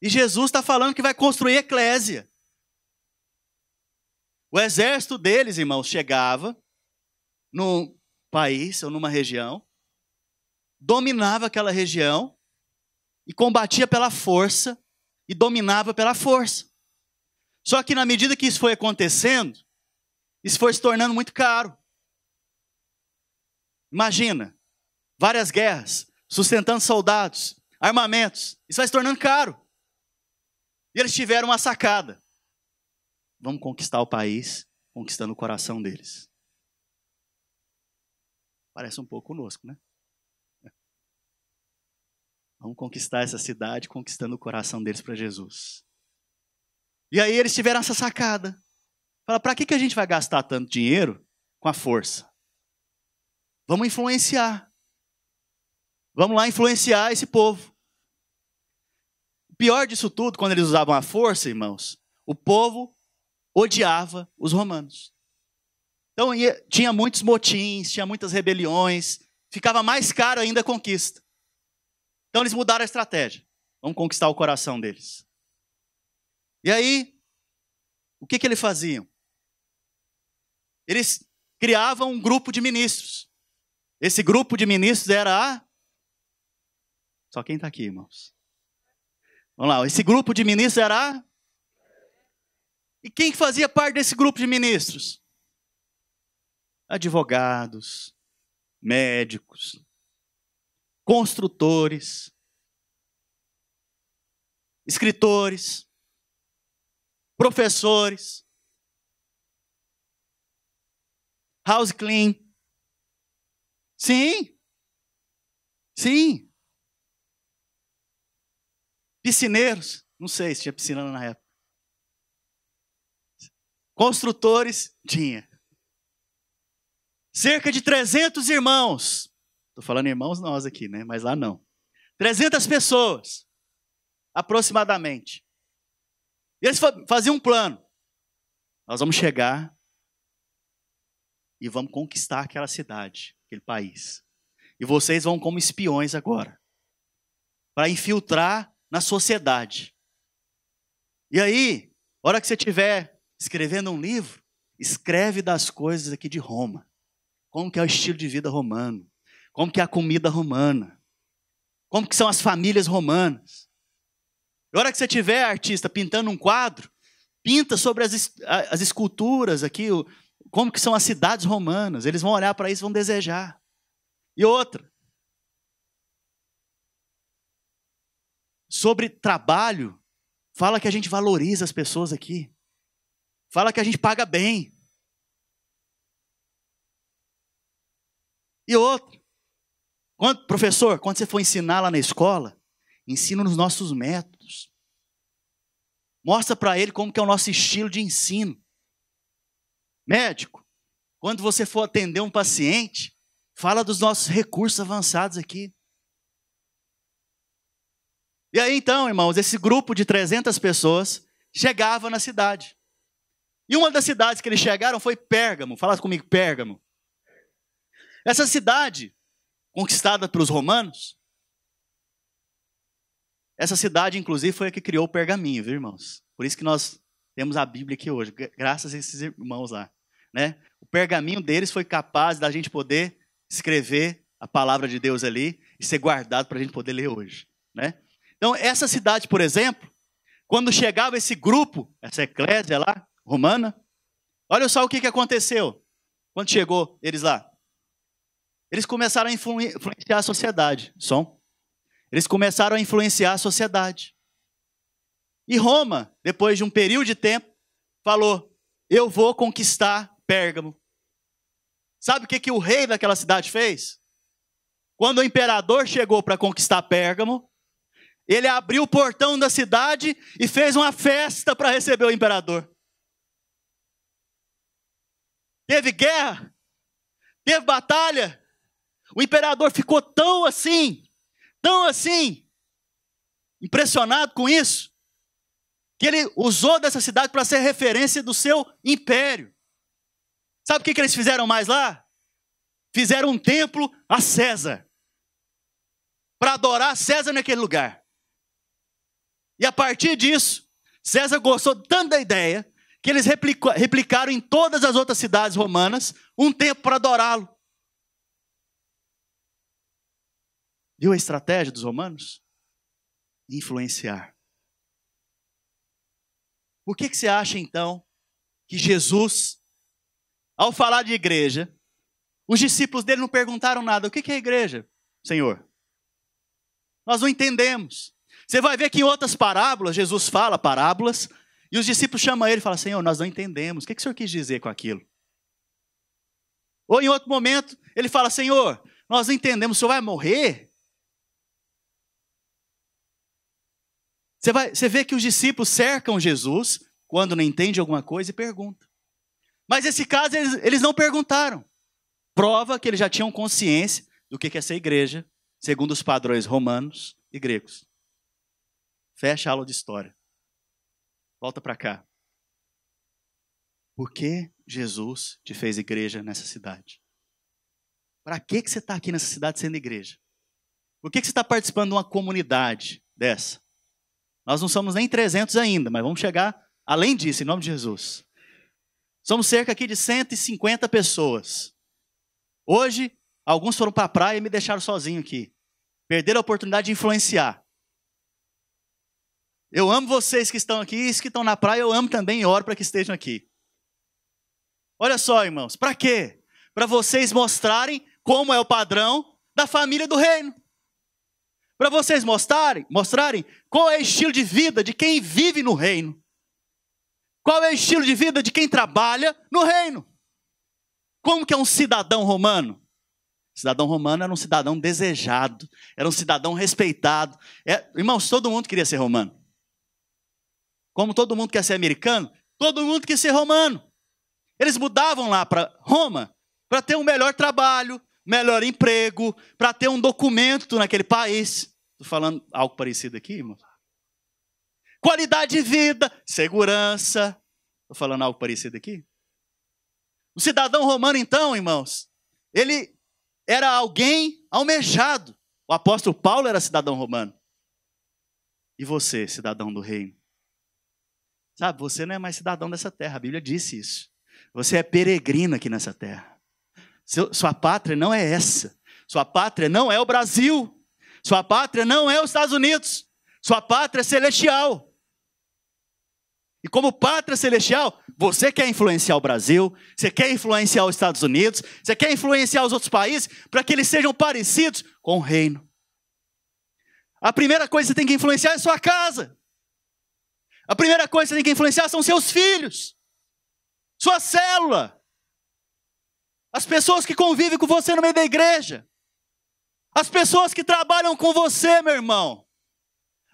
E Jesus está falando que vai construir eclésia. O exército deles, irmãos, chegava num país ou numa região, dominava aquela região e combatia pela força e dominava pela força. Só que na medida que isso foi acontecendo, isso foi se tornando muito caro. Imagina, várias guerras, sustentando soldados, armamentos, isso vai se tornando caro. E eles tiveram uma sacada. Vamos conquistar o país, conquistando o coração deles. Parece um pouco conosco, né? Vamos conquistar essa cidade, conquistando o coração deles para Jesus. E aí eles tiveram essa sacada. Fala, para que a gente vai gastar tanto dinheiro com a força? Vamos influenciar. Vamos lá influenciar esse povo. O pior disso tudo, quando eles usavam a força, irmãos, o povo odiava os romanos. Então tinha muitos motins, tinha muitas rebeliões, ficava mais caro ainda a conquista. Então eles mudaram a estratégia. Vamos conquistar o coração deles. E aí, o que eles faziam? Eles criavam um grupo de ministros. Esse grupo de ministros era Só quem está aqui, irmãos. Vamos lá, esse grupo de ministros era E quem fazia parte desse grupo de ministros? Advogados, médicos, construtores, escritores, professores, house clean. Sim. Sim. Piscineiros. Não sei se tinha piscina na época. Construtores, tinha. Cerca de 300 irmãos. Estou falando irmãos nós aqui, né? Mas lá não. 300 pessoas, aproximadamente. E eles faziam um plano. Nós vamos chegar e vamos conquistar aquela cidade, aquele país. E vocês vão como espiões agora, para infiltrar na sociedade. E aí, a hora que você estiver escrevendo um livro, escreve das coisas aqui de Roma. Como que é o estilo de vida romano? Como que é a comida romana? Como que são as famílias romanas? E a hora que você estiver, artista, pintando um quadro, pinta sobre as esculturas aqui, como que são as cidades romanas. Eles vão olhar para isso e vão desejar. E outra, sobre trabalho, fala que a gente valoriza as pessoas aqui. Fala que a gente paga bem. E outra, professor, quando você for ensinar lá na escola, ensina nos nossos métodos. Mostra para ele como que é o nosso estilo de ensino. Médico, quando você for atender um paciente, fala dos nossos recursos avançados aqui. E aí então, irmãos, esse grupo de 300 pessoas chegava na cidade. E uma das cidades que eles chegaram foi Pérgamo. Fala comigo, Pérgamo. Essa cidade, conquistada pelos romanos, essa cidade, inclusive, foi a que criou o pergaminho, viu, irmãos? Por isso que nós temos a Bíblia aqui hoje, graças a esses irmãos lá, né? O pergaminho deles foi capaz da gente poder escrever a palavra de Deus ali e ser guardado para a gente poder ler hoje, né? Então, essa cidade, por exemplo, quando chegava esse grupo, essa eclésia lá, romana, olha só o que aconteceu quando chegou eles lá. Eles começaram a influenciar a sociedade. Eles começaram a influenciar a sociedade. E Roma, depois de um período de tempo, falou, eu vou conquistar Pérgamo. Sabe o que o rei daquela cidade fez? Quando o imperador chegou para conquistar Pérgamo, ele abriu o portão da cidade e fez uma festa para receber o imperador. Teve guerra, teve batalha. O imperador ficou tão assim, impressionado com isso, que ele usou dessa cidade para ser referência do seu império. Sabe o que eles fizeram mais lá? Fizeram um templo a César, para adorar César naquele lugar. E a partir disso, César gostou tanto da ideia, que eles replicaram em todas as outras cidades romanas um templo para adorá-lo. Viu a estratégia dos romanos? Influenciar. Por que você acha, então, que Jesus, ao falar de igreja, os discípulos dele não perguntaram nada. O que é igreja, Senhor? Nós não entendemos. Você vai ver que em outras parábolas, Jesus fala parábolas, e os discípulos chamam ele e falam, Senhor, nós não entendemos. O que o Senhor quis dizer com aquilo? Ou em outro momento, ele fala, Senhor, nós não entendemos, o Senhor vai morrer? Você vê que os discípulos cercam Jesus quando não entende alguma coisa e perguntam. Mas nesse caso eles não perguntaram. Prova que eles já tinham consciência do que é ser igreja, segundo os padrões romanos e gregos. Fecha a aula de história. Volta para cá. Por que Jesus te fez igreja nessa cidade? Para que você está aqui nessa cidade sendo igreja? Por que você está participando de uma comunidade dessa? Nós não somos nem 300 ainda, mas vamos chegar além disso, em nome de Jesus. Somos cerca aqui de 150 pessoas. Hoje, alguns foram para a praia e me deixaram sozinho aqui. Perderam a oportunidade de influenciar. Eu amo vocês que estão aqui, e os que estão na praia eu amo também e oro para que estejam aqui. Olha só, irmãos, para quê? Para vocês mostrarem como é o padrão da família do reino. Para vocês mostrarem qual é o estilo de vida de quem vive no reino. Qual é o estilo de vida de quem trabalha no reino. Como que é um cidadão romano? O cidadão romano era um cidadão desejado, era um cidadão respeitado. Irmãos, todo mundo queria ser romano. Como todo mundo quer ser americano, todo mundo quer ser romano. Eles mudavam lá para Roma para ter um melhor trabalho, melhor emprego, para ter um documento naquele país. Estou falando algo parecido aqui, irmão? Qualidade de vida, segurança. Estou falando algo parecido aqui? O cidadão romano, então, irmãos, ele era alguém almejado. O apóstolo Paulo era cidadão romano. E você, cidadão do reino? Sabe, você não é mais cidadão dessa terra. A Bíblia disse isso. Você é peregrino aqui nessa terra. Sua pátria não é essa. Sua pátria não é o Brasil. Sua pátria não é os Estados Unidos. Sua pátria é celestial. E como pátria celestial, você quer influenciar o Brasil, você quer influenciar os Estados Unidos, você quer influenciar os outros países para que eles sejam parecidos com o reino. A primeira coisa que você tem que influenciar é sua casa. A primeira coisa que você tem que influenciar são seus filhos, sua célula, as pessoas que convivem com você no meio da igreja, as pessoas que trabalham com você, meu irmão.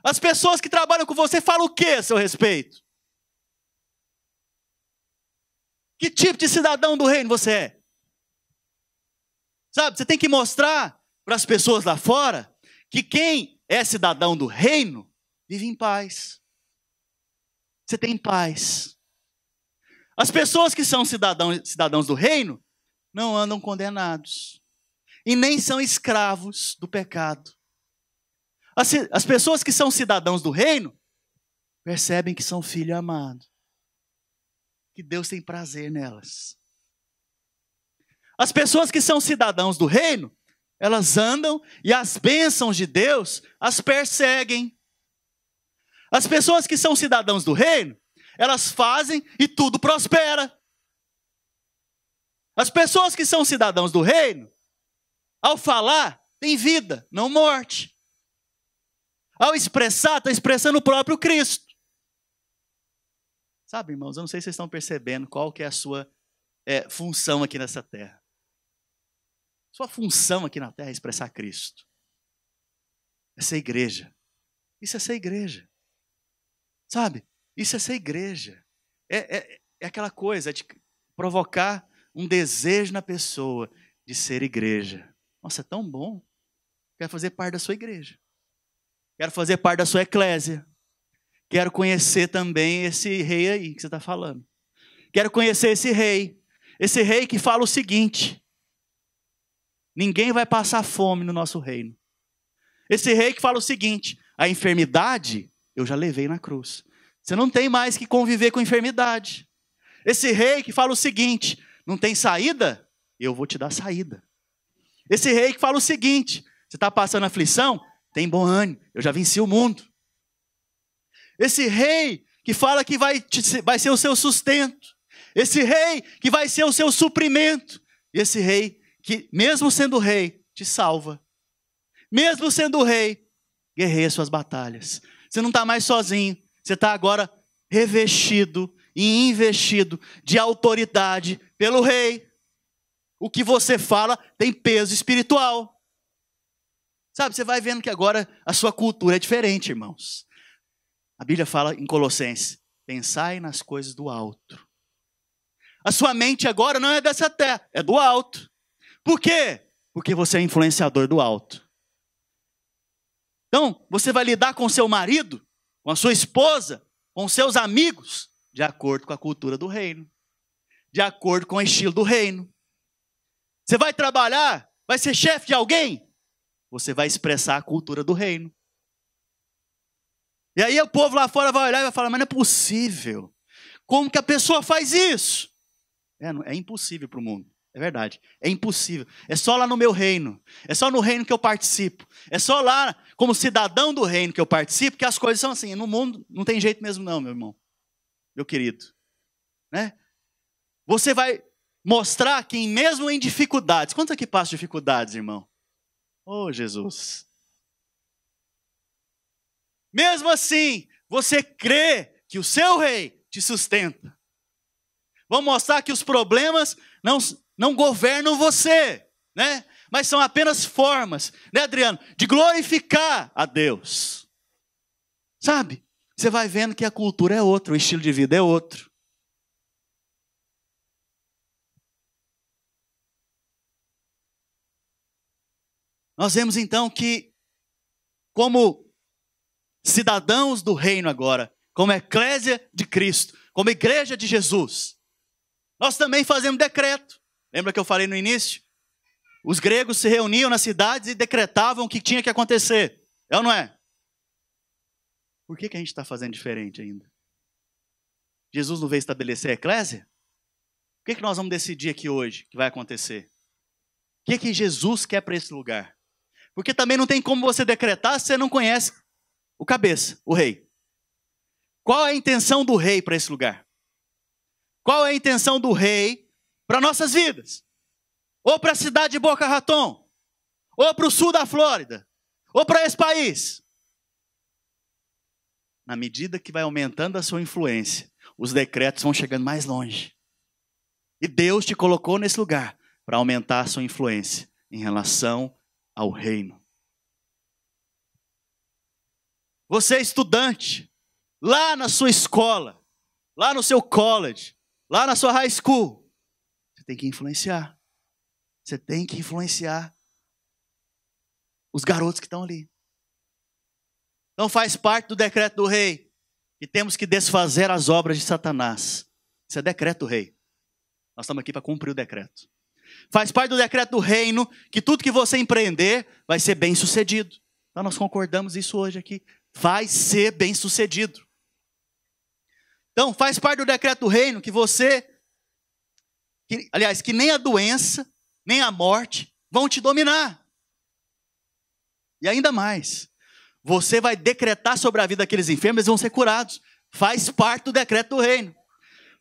As pessoas que trabalham com você falam o que a seu respeito? Que tipo de cidadão do reino você é? Sabe, você tem que mostrar para as pessoas lá fora que quem é cidadão do reino vive em paz. Você tem paz. As pessoas que são cidadãos do reino não andam condenados. E nem são escravos do pecado. As pessoas que são cidadãos do reino percebem que são filho amado. Que Deus tem prazer nelas. As pessoas que são cidadãos do reino, elas andam e as bênçãos de Deus as perseguem. As pessoas que são cidadãos do reino, elas fazem e tudo prospera. As pessoas que são cidadãos do reino, ao falar, tem vida, não morte. Ao expressar, está expressando o próprio Cristo. Sabe, irmãos, eu não sei se vocês estão percebendo qual que é a sua função aqui nessa terra. Sua função aqui na terra é expressar Cristo. É ser igreja. Isso é ser igreja. Sabe? Isso é ser igreja. É aquela coisa de provocar um desejo na pessoa de ser igreja. Nossa, é tão bom. Quero fazer parte da sua igreja. Quero fazer parte da sua eclésia. Quero conhecer também esse rei aí que você está falando. Quero conhecer esse rei. Esse rei que fala o seguinte: ninguém vai passar fome no nosso reino. Esse rei que fala o seguinte: a enfermidade eu já levei na cruz. Você não tem mais que conviver com enfermidade. Esse rei que fala o seguinte: não tem saída? Eu vou te dar saída. Esse rei que fala o seguinte: você está passando aflição? Tem bom ânimo, eu já venci o mundo. Esse rei que fala que vai ser o seu sustento. Esse rei que vai ser o seu suprimento. Esse rei que, mesmo sendo rei, te salva. Mesmo sendo rei, guerreia suas batalhas. Você não está mais sozinho. Você está agora revestido e investido de autoridade pelo rei. O que você fala tem peso espiritual. Sabe, você vai vendo que agora a sua cultura é diferente, irmãos. A Bíblia fala em Colossenses: pensai nas coisas do alto. A sua mente agora não é dessa terra, é do alto. Por quê? Porque você é influenciador do alto. Então, você vai lidar com seu marido, com a sua esposa, com seus amigos, de acordo com a cultura do reino. De acordo com o estilo do reino. Você vai trabalhar, vai ser chefe de alguém, você vai expressar a cultura do reino. E aí o povo lá fora vai olhar e vai falar: mas não é possível. Como que a pessoa faz isso? É impossível para o mundo. É verdade. É impossível. É só lá no meu reino. É só no reino que eu participo. É só lá, como cidadão do reino que eu participo, que as coisas são assim. No mundo não tem jeito mesmo não, meu irmão. Meu querido. Né? Você vai mostrar que mesmo em dificuldades. Quantos aqui passam dificuldades, irmão? Oh, Jesus. Mesmo assim, você crê que o seu rei te sustenta. Vamos mostrar que os problemas não governam você, né? Mas são apenas formas, né, Adriano, de glorificar a Deus. Sabe? Você vai vendo que a cultura é outra, o estilo de vida é outro. Nós vemos então que, como cidadãos do reino agora, como eclésia de Cristo, como igreja de Jesus, nós também fazemos decreto. Lembra que eu falei no início? Os gregos se reuniam nas cidades e decretavam o que tinha que acontecer. É ou não é? Por que a gente está fazendo diferente ainda? Jesus não veio estabelecer a eclésia? O que nós vamos decidir aqui hoje que vai acontecer? O que Jesus quer para esse lugar? Porque também não tem como você decretar se você não conhece o cabeça, o rei. Qual é a intenção do rei para esse lugar? Qual é a intenção do rei para nossas vidas? Ou para a cidade de Boca Raton? Ou para o sul da Flórida? Ou para esse país? Na medida que vai aumentando a sua influência, os decretos vão chegando mais longe. E Deus te colocou nesse lugar para aumentar a sua influência em relação ao reino. Você é estudante, lá na sua escola, lá no seu college, lá na sua high school, você tem que influenciar. Você tem que influenciar os garotos que estão ali. Então faz parte do decreto do rei que temos que desfazer as obras de Satanás. Isso é decreto do rei. Nós estamos aqui para cumprir o decreto. Faz parte do decreto do reino que tudo que você empreender vai ser bem sucedido. Então nós concordamos isso hoje aqui. Vai ser bem sucedido. Então faz parte do decreto do reino que que nem a doença, nem a morte vão te dominar. E ainda mais, você vai decretar sobre a vida daqueles enfermos, eles vão ser curados. Faz parte do decreto do reino.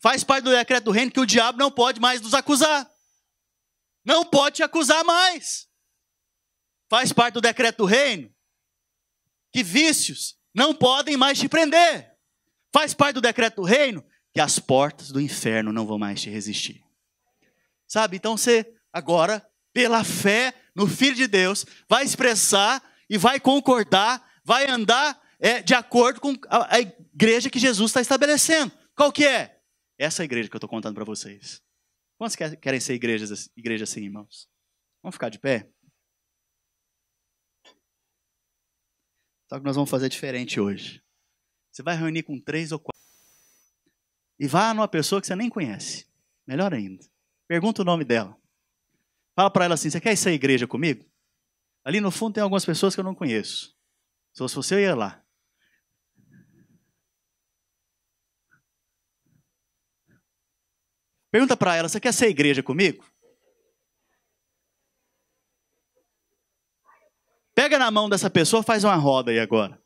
Faz parte do decreto do reino que o diabo não pode mais nos acusar. Não pode te acusar mais. Faz parte do decreto do reino que vícios não podem mais te prender. Faz parte do decreto do reino que as portas do inferno não vão mais te resistir. Sabe? Então você agora, pela fé no Filho de Deus, vai expressar e vai concordar, vai andar de acordo com a igreja que Jesus está estabelecendo. Qual que é? Essa igreja que eu estou contando para vocês. Quantos querem ser igreja assim, irmãos? Vamos ficar de pé? Só que nós vamos fazer diferente hoje. Você vai reunir com 3 ou 4. E vá numa pessoa que você nem conhece. Melhor ainda. Pergunta o nome dela. Fala para ela assim, você quer ir à igreja comigo? Ali no fundo tem algumas pessoas que eu não conheço. Se fosse você, eu ia lá. Pergunta para ela, você quer ser igreja comigo? Pega na mão dessa pessoa, faz uma roda aí agora.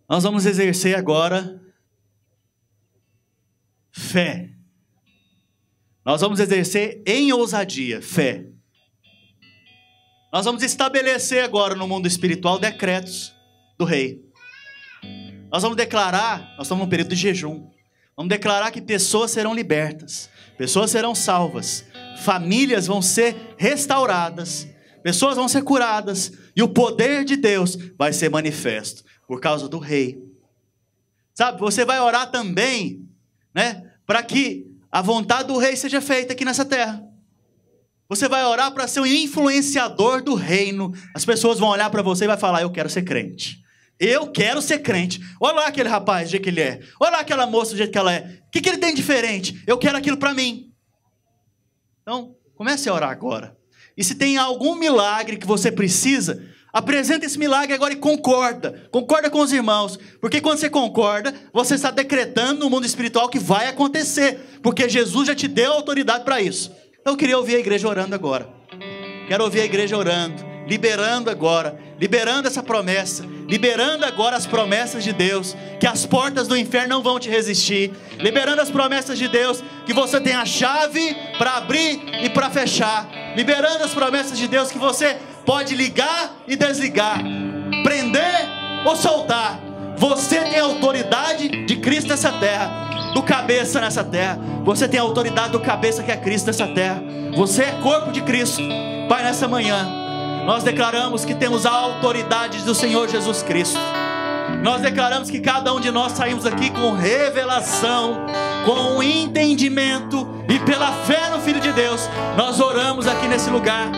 Nós vamos exercer agora fé. Nós vamos exercer em ousadia, fé. Nós vamos estabelecer agora no mundo espiritual decretos do rei. Nós vamos declarar, nós estamos num período de jejum. Vamos declarar que pessoas serão libertas, pessoas serão salvas, famílias vão ser restauradas, pessoas vão ser curadas e o poder de Deus vai ser manifesto por causa do rei. Sabe, você vai orar também, para que a vontade do rei seja feita aqui nessa terra. Você vai orar para ser um influenciador do reino. As pessoas vão olhar para você e vai falar, eu quero ser crente. Eu quero ser crente. Olha lá aquele rapaz do jeito que ele é. Olha lá aquela moça do jeito que ela é. O que ele tem de diferente? Eu quero aquilo para mim. Então, comece a orar agora. E se tem algum milagre que você precisa, apresenta esse milagre agora e concorda. Concorda com os irmãos. Porque quando você concorda, você está decretando no mundo espiritual que vai acontecer. Porque Jesus já te deu autoridade para isso. Eu queria ouvir a igreja orando agora. Quero ouvir a igreja orando, liberando agora, liberando essa promessa, liberando agora as promessas de Deus, que as portas do inferno não vão te resistir, liberando as promessas de Deus, que você tem a chave para abrir e para fechar, liberando as promessas de Deus, que você pode ligar e desligar, prender ou soltar. Você tem a autoridade de Cristo nessa terra, do cabeça nessa terra. Você tem a autoridade do cabeça que é Cristo nessa terra. Você é corpo de Cristo. Pai, nessa manhã nós declaramos que temos a autoridade do Senhor Jesus Cristo. Nós declaramos que cada um de nós saímos aqui com revelação, com entendimento, e pela fé no Filho de Deus, nós oramos aqui nesse lugar,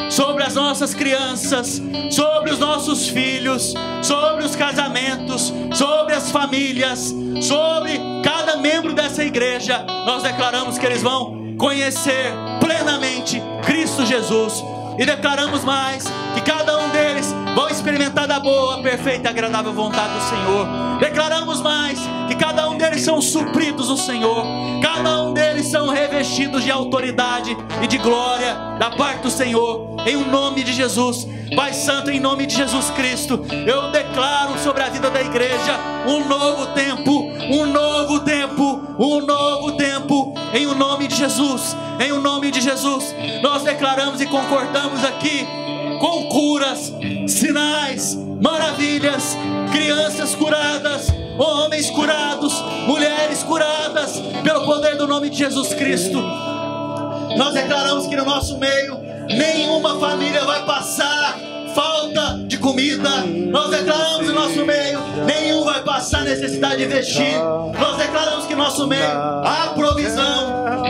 sobre as nossas crianças, sobre os nossos filhos, sobre os casamentos, sobre as famílias, sobre cada membro dessa igreja. Nós declaramos que eles vão conhecer plenamente Cristo Jesus, e declaramos mais, que cada um deles vão experimentar da boa, perfeita e agradável vontade do Senhor. Declaramos mais, que cada um deles são supridos do Senhor, cada um deles são revestidos de autoridade e de glória da parte do Senhor, em o nome de Jesus. Pai Santo, em nome de Jesus Cristo, eu declaro sobre a vida da igreja um novo tempo, um novo tempo, um novo tempo, em o nome de Jesus, em o nome de Jesus. Nós declaramos e concordamos aqui com curas, sinais, maravilhas, crianças curadas, homens curados, mulheres curadas, pelo poder do nome de Jesus Cristo. Nós declaramos que no nosso meio nenhuma família vai passar falta de comida. Nós declaramos no nosso meio nenhum vai passar necessidade de vestir. Nós declaramos que no nosso meio há provisão,